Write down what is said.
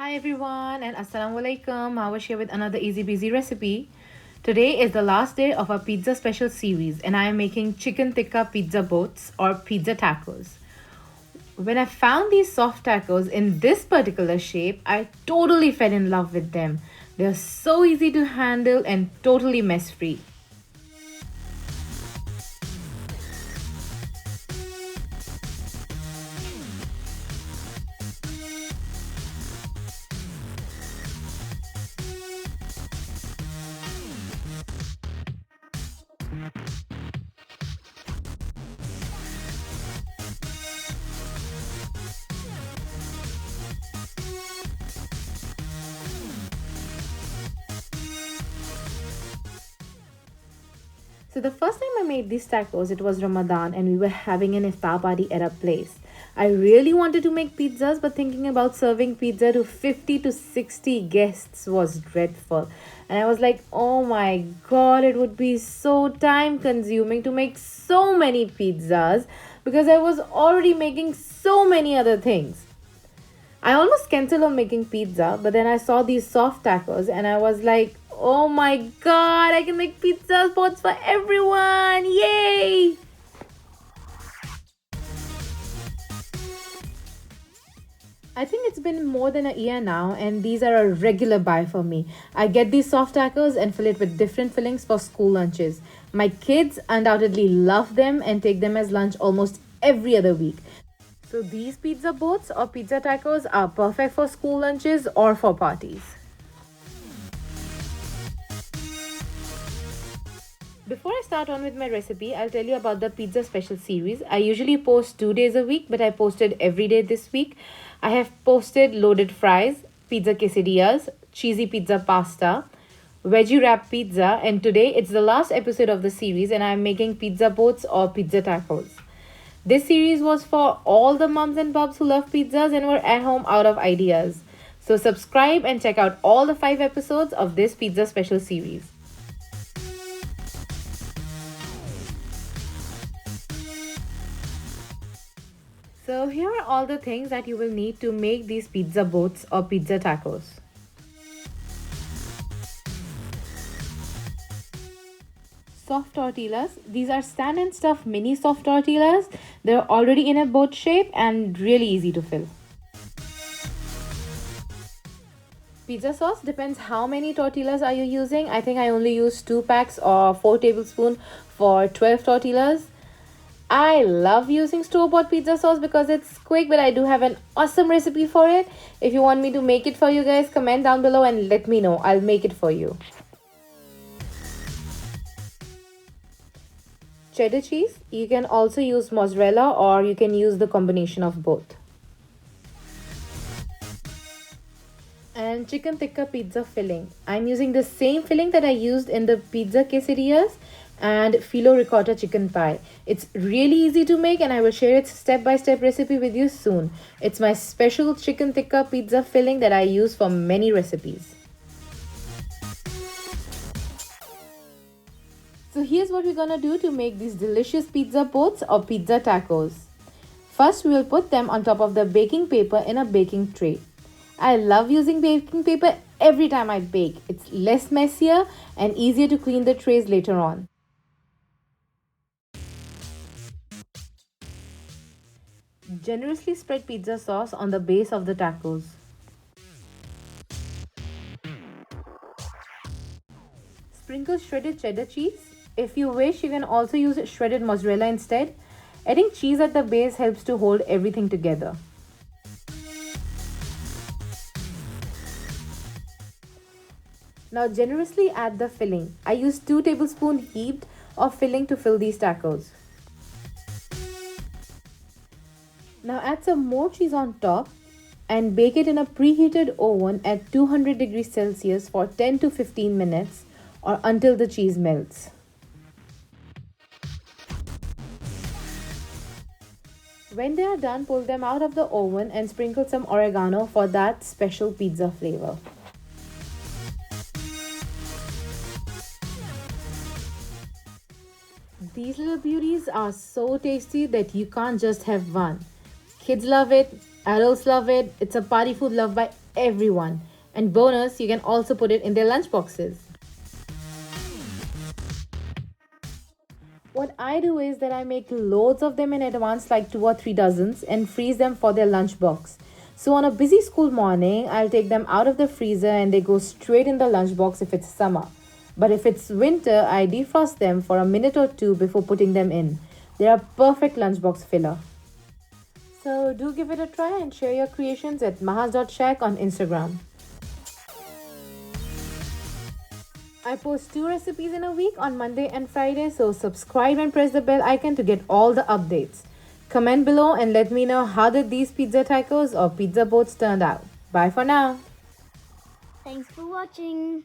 Hi everyone and Assalamu alaikum. I was here with another easy busy recipe. Today is the last day of our pizza special series and I am making chicken tikka pizza boats or pizza tacos. When I found these soft tacos in this particular shape, I totally fell in love with them. They're so easy to handle and totally mess free. So the first time I made these tacos, it was Ramadan and we were having an iftar party at a place. I really wanted to make pizzas, but thinking about serving pizza to 50 to 60 guests was dreadful. And I was like, oh my god, it would be so time consuming to make so many pizzas because I was already making so many other things. I almost canceled on making pizza, but then I saw these soft tacos and I was like, oh my god, I can make pizza spots for everyone! Yay! I think it's been more than a year now, and these are a regular buy for me. I get these soft tacos and fill it with different fillings for school lunches. My kids undoubtedly love them and take them as lunch almost every other week. So, these pizza boats or pizza tacos are perfect for school lunches or for parties. Before I start on with my recipe, I'll tell you about the pizza special series. I usually post 2 days a week, but I posted every day this week. I have posted loaded fries, pizza quesadillas, cheesy pizza pasta, veggie wrap pizza, and today it's the last episode of the series, and I'm making pizza boats or pizza tacos. This series was for all the moms and pops who love pizzas and were at home out of ideas. So, subscribe and check out all the 5 episodes of this pizza special series. So, here are all the things that you will need to make these pizza boats or pizza tacos. Soft tortillas. These are stand and stuff mini soft tortillas. They're already in a boat shape and really easy to fill. Pizza sauce depends how many tortillas are you using. I think I only use 2 packs or 4 tablespoons for 12 tortillas. I love using store-bought pizza sauce because it's quick, but I do have an awesome recipe for it. If you want me to make it for you guys, comment down below and let me know. I'll make it for you. Cheddar cheese, you can also use mozzarella or you can use the combination of both. And chicken tikka pizza filling. I'm using the same filling that I used in the pizza quesadillas and filo ricotta chicken pie. It's really easy to make and I will share its step-by-step recipe with you soon. It's my special chicken tikka pizza filling that I use for many recipes. So here's what we're gonna do to make these delicious pizza boats or pizza tacos. First, we will put them on top of the baking paper in a baking tray. I love using baking paper every time I bake. It's less messier and easier to clean the trays later on. Generously spread pizza sauce on the base of the tacos. Sprinkle shredded cheddar cheese. If you wish, you can also use shredded mozzarella instead. Adding cheese at the base helps to hold everything together. Now generously add the filling. I use 2 tablespoons heaped of filling to fill these tacos. Now add some more cheese on top and bake it in a preheated oven at 200 degrees Celsius for 10 to 15 minutes or until the cheese melts. When they are done, pull them out of the oven and sprinkle some oregano for that special pizza flavor. These little beauties are so tasty that you can't just have one. Kids love it, adults love it. It's a party food loved by everyone. And bonus, you can also put it in their lunch boxes. What I do is that I make loads of them in advance, like 2 or 3 dozens, and freeze them for their lunchbox. So on a busy school morning, I'll take them out of the freezer and they go straight in the lunchbox if it's summer. But if it's winter, I defrost them for a minute or two before putting them in. They are perfect lunchbox filler. So do give it a try and share your creations at mahas.shack on Instagram. I post 2 recipes in a week on Monday and Friday, so subscribe and press the bell icon to get all the updates. Comment below and let me know how did these pizza tacos or pizza boats turned out. Bye for now. Thanks for watching.